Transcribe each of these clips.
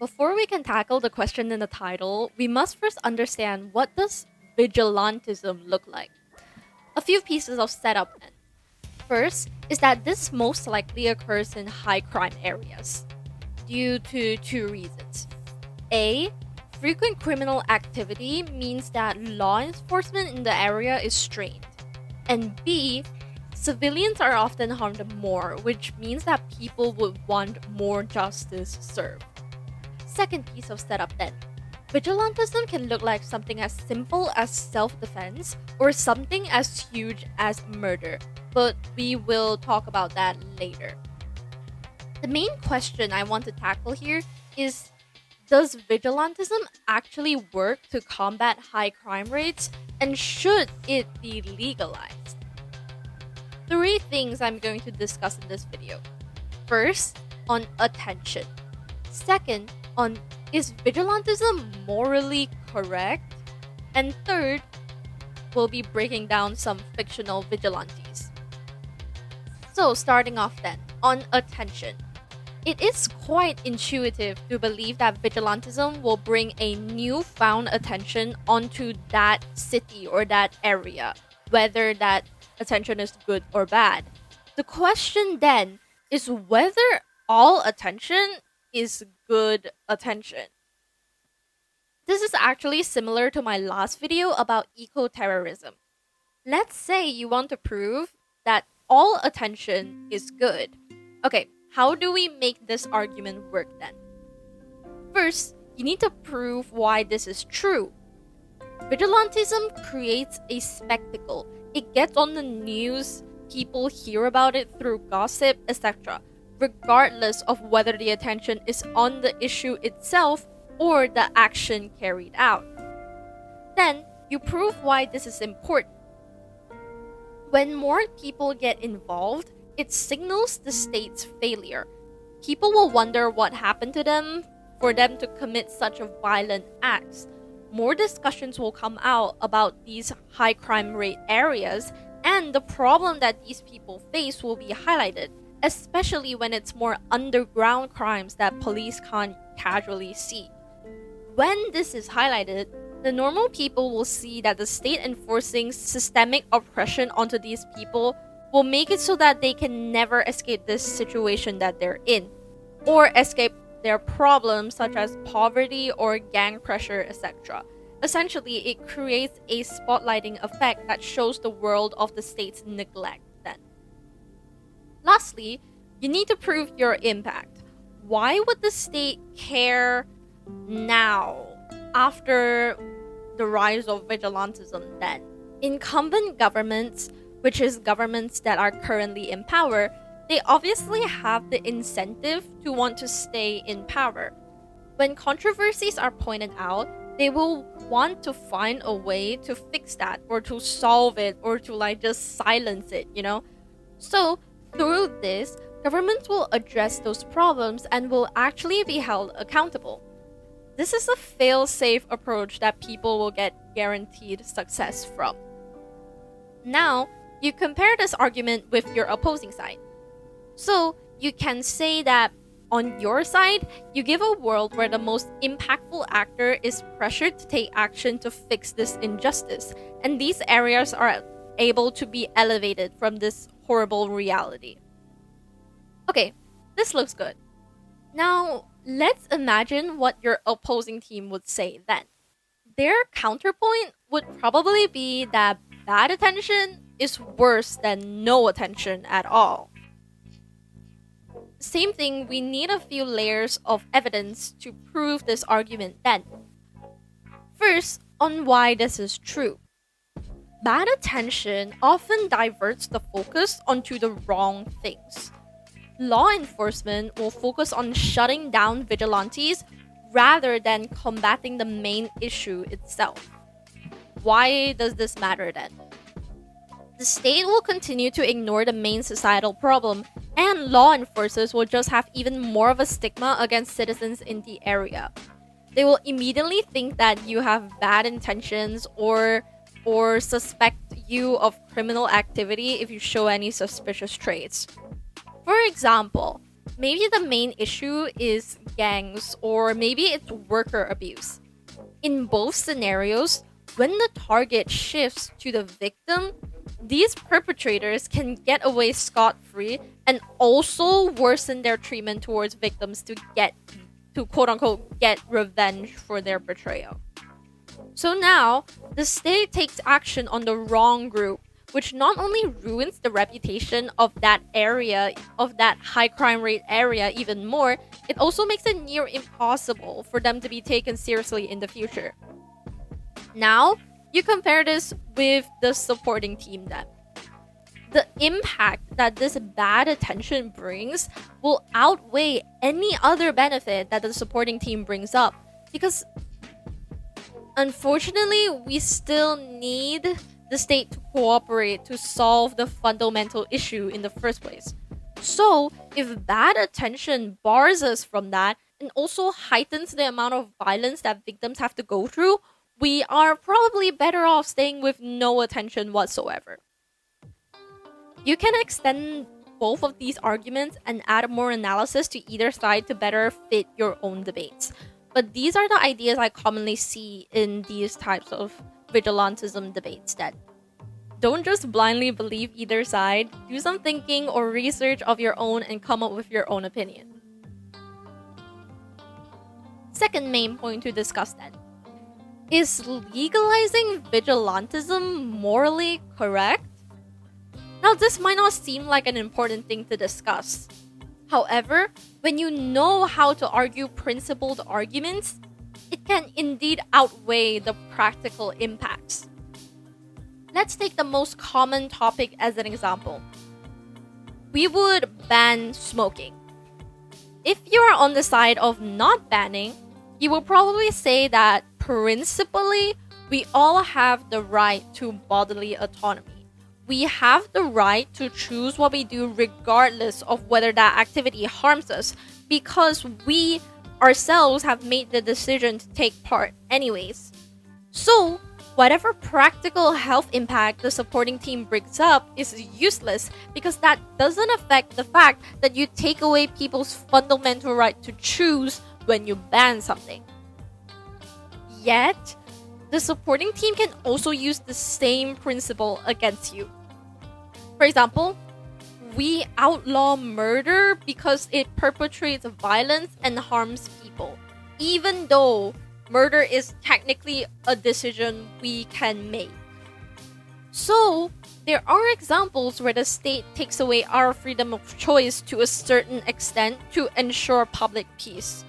Before we can tackle the question in the title, we must first understand what does vigilantism look like. A few pieces of setup then. First is that this most likely occurs in high crime areas due to two reasons. A. Frequent criminal activity means that law enforcement in the area is strained. And B. Civilians are often harmed more, which means that people would want more justice served. Second piece of setup then. Vigilantism can look like something as simple as self defense or something as huge as murder, but we will talk about that later. The main question I want to tackle here is, does vigilantism actually work to combat high crime rates, and should it be legalized? Three things I'm going to discuss in this video. First, on attention. Second, on is vigilantism morally correct? And third, we'll be breaking down some fictional vigilantes. So, starting off then, on attention. It is quite intuitive to believe that vigilantism will bring a newfound attention onto that city or that area, whether that attention is good or bad. The question then is whether all attention is good attention. This is actually similar to my last video about eco-terrorism. Let's say you want to prove that all attention is good. Okay, how do we make this argument work then? First, you need to prove why this is true. Vigilantism creates a spectacle. It gets on the news, people hear about it through gossip, etc., regardless of whether the attention is on the issue itself or the action carried out. Then, you prove why this is important. When more people get involved, it signals the state's failure. People will wonder what happened to them for them to commit such a violent acts. More discussions will come out about these high crime rate areas, and the problem that these people face will be highlighted, especially when it's more underground crimes that police can't casually see. When this is highlighted, the normal people will see that the state enforcing systemic oppression onto these people will make it so that they can never escape this situation that they're in, or escape their problems such as poverty or gang pressure, etc. Essentially, it creates a spotlighting effect that shows the world of the state's neglect then. Lastly, you need to prove your impact. Why would the state care now, after the rise of vigilantism then? Incumbent governments, which is governments that are currently in power, they obviously have the incentive to want to stay in power. When controversies are pointed out, they will want to find a way to fix that or to solve it or to just silence it, So, through this, governments will address those problems and will actually be held accountable. This is a fail-safe approach that people will get guaranteed success from. Now, you compare this argument with your opposing side. So, you can say that on your side, you give a world where the most impactful actor is pressured to take action to fix this injustice, and these areas are able to be elevated from this horrible reality. Okay, this looks good. Now, let's imagine what your opposing team would say then. Their counterpoint would probably be that bad attention is worse than no attention at all. Same thing, we need a few layers of evidence to prove this argument then. First, on why this is true. Bad attention often diverts the focus onto the wrong things. Law enforcement will focus on shutting down vigilantes rather than combating the main issue itself. Why does this matter then? The state will continue to ignore the main societal problem, and law enforcers will just have even more of a stigma against citizens in the area. They will immediately think that you have bad intentions or suspect you of criminal activity if you show any suspicious traits. For example, maybe the main issue is gangs, or maybe it's worker abuse. In both scenarios, when the target shifts to the victim, these perpetrators can get away scot-free and also worsen their treatment towards victims to quote unquote get revenge for their betrayal. So now, the state takes action on the wrong group, which not only ruins the reputation of that area, of that high crime rate area even more, it also makes it near impossible for them to be taken seriously in the future. Now, you compare this with the supporting team then. The impact that this bad attention brings will outweigh any other benefit that the supporting team brings up, because unfortunately, we still need the state to cooperate to solve the fundamental issue in the first place. So, if bad attention bars us from that and also heightens the amount of violence that victims have to go through, we are probably better off staying with no attention whatsoever. You can extend both of these arguments and add more analysis to either side to better fit your own debates. But these are the ideas I commonly see in these types of vigilantism debates, that don't just blindly believe either side, do some thinking or research of your own and come up with your own opinion. Second main point to discuss then. Is legalizing vigilantism morally correct? Now, this might not seem like an important thing to discuss. However, when you know how to argue principled arguments, it can indeed outweigh the practical impacts. Let's take the most common topic as an example. We would ban smoking. If you are on the side of not banning, you will probably say that principally, we all have the right to bodily autonomy. We have the right to choose what we do regardless of whether that activity harms us, because we ourselves have made the decision to take part anyways. So, whatever practical health impact the supporting team brings up is useless, because that doesn't affect the fact that you take away people's fundamental right to choose when you ban something. Yet, the supporting team can also use the same principle against you. For example, we outlaw murder because it perpetrates violence and harms people, even though murder is technically a decision we can make. So, there are examples where the state takes away our freedom of choice to a certain extent to ensure public peace.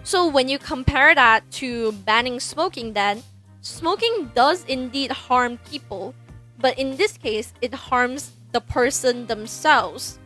So when you compare that to banning smoking then, smoking does indeed harm people, but in this case, it harms the person themselves.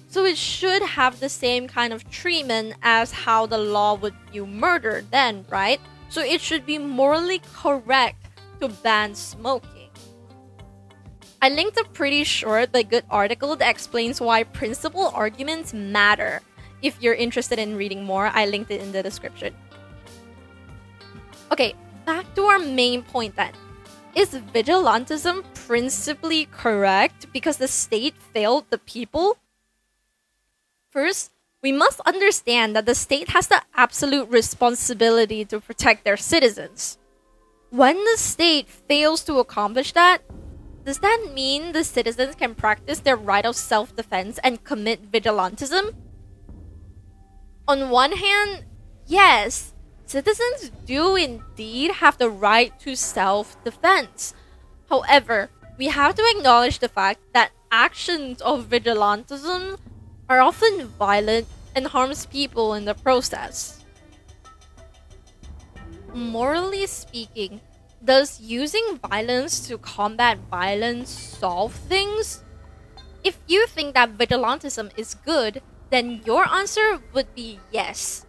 So it should have the same kind of treatment as how the law would view murder then, right? So it should be morally correct to ban smoking. I linked a pretty short but good article that explains why principle arguments matter. If you're interested in reading more, I linked it in the description. Okay, back to our main point then. Is vigilantism principally correct because the state failed the people? First, we must understand that the state has the absolute responsibility to protect their citizens. When the state fails to accomplish that, does that mean the citizens can practice their right of self-defense and commit vigilantism? On one hand, yes, citizens do indeed have the right to self-defense. However, we have to acknowledge the fact that actions of vigilantism are often violent and harms people in the process. Morally speaking, does using violence to combat violence solve things? If you think that vigilantism is good, then your answer would be yes.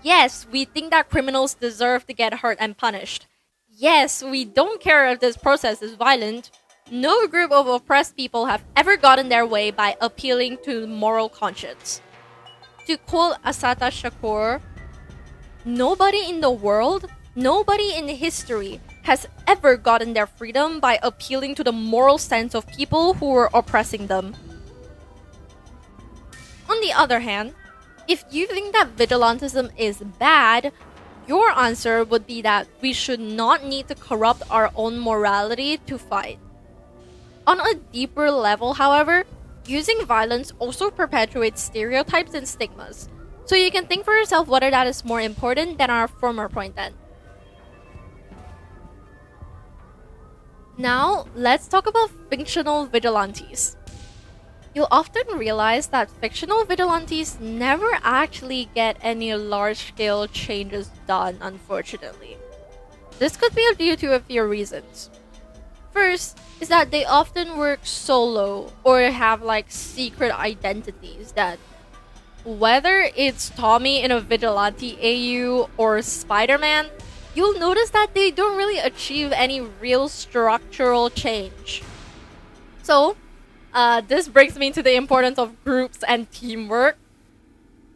Yes, we think that criminals deserve to get hurt and punished. Yes, we don't care if this process is violent. No group of oppressed people have ever gotten their way by appealing to moral conscience. To quote Asata Shakur, nobody in the world, nobody in history has ever gotten their freedom by appealing to the moral sense of people who were oppressing them. On the other hand, if you think that vigilantism is bad, your answer would be that we should not need to corrupt our own morality to fight. On a deeper level, however, using violence also perpetuates stereotypes and stigmas. So you can think for yourself whether that is more important than our former point then. Now, let's talk about fictional vigilantes. You'll often realize that fictional vigilantes never actually get any large-scale changes done, unfortunately. This could be due to a few reasons. First is that they often work solo or have like secret identities that, whether it's Tommy in a vigilante AU or Spider-Man, you'll notice that they don't really achieve any real structural change. So, this brings me to the importance of groups and teamwork.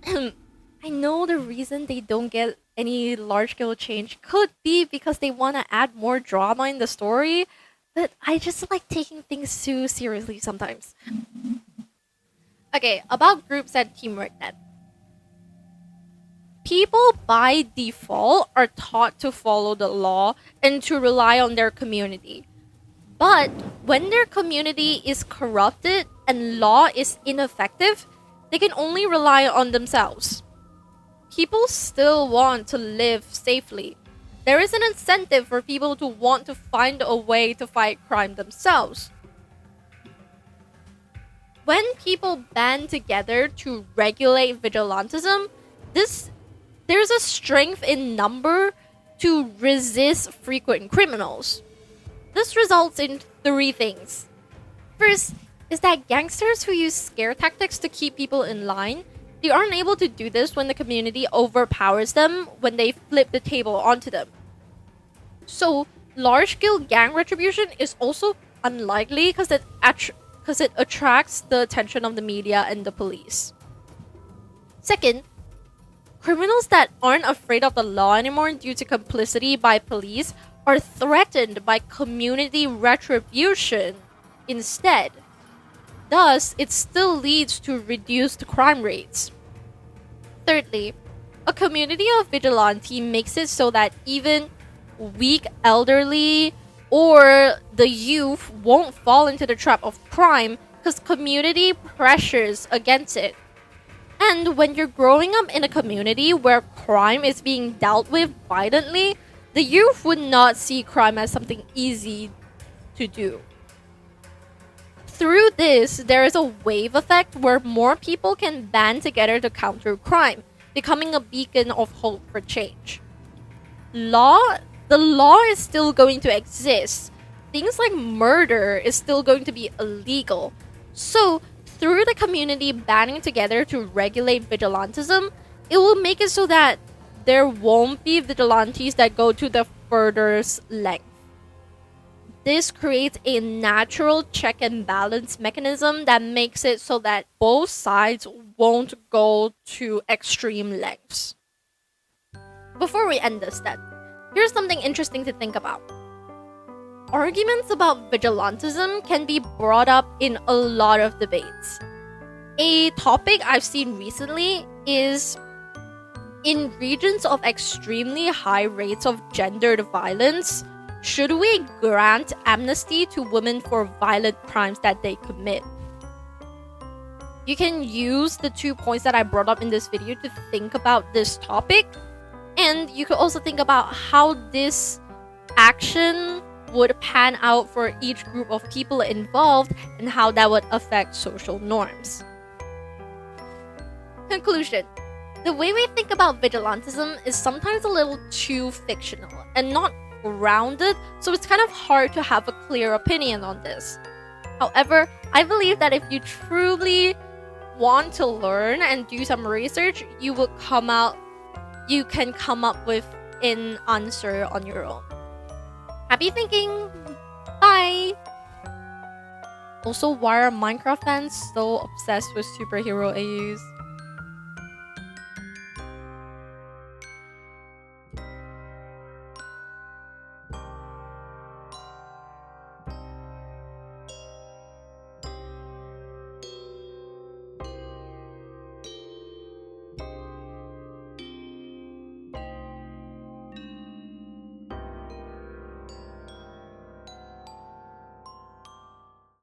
I know the reason they don't get any large-scale change could be because they want to add more drama in the story, but I just like taking things too seriously sometimes. Okay, about groups and teamwork then. People by default are taught to follow the law and to rely on their community. But when their community is corrupted and law is ineffective, they can only rely on themselves. People still want to live safely. There is an incentive for people to want to find a way to fight crime themselves. When people band together to regulate vigilantism, there's a strength in number to resist frequent criminals. This results in three things. First is that gangsters who use scare tactics to keep people in line, they aren't able to do this when the community overpowers them when they flip the table onto them. So, large-scale gang retribution is also unlikely because it attracts the attention of the media and the police. Second, criminals that aren't afraid of the law anymore due to complicity by police are threatened by community retribution instead. Thus, it still leads to reduced crime rates. Thirdly, a community of vigilante makes it so that even weak elderly or the youth won't fall into the trap of crime because community pressures against it. And when you're growing up in a community where crime is being dealt with violently, the youth would not see crime as something easy to do. Through this, there is a wave effect where more people can band together to counter crime, becoming a beacon of hope for change. The law is still going to exist. Things like murder is still going to be illegal. So, through the community banding together to regulate vigilantism, it will make it so that there won't be vigilantes that go to the furthest length. This creates a natural check and balance mechanism that makes it so that both sides won't go to extreme lengths. Before we end this then, here's something interesting to think about. Arguments about vigilantism can be brought up in a lot of debates. A topic I've seen recently is, in regions of extremely high rates of gendered violence, should we grant amnesty to women for violent crimes that they commit? You can use the 2 points that I brought up in this video to think about this topic, and you could also think about how this action would pan out for each group of people involved and how that would affect social norms. Conclusion. The way we think about vigilantism is sometimes a little too fictional and not grounded, so it's kind of hard to have a clear opinion on this. However, I believe that if you truly want to learn and do some research, you can come up with an answer on your own. Happy thinking! Bye! Also, why are Minecraft fans so obsessed with superhero AUs?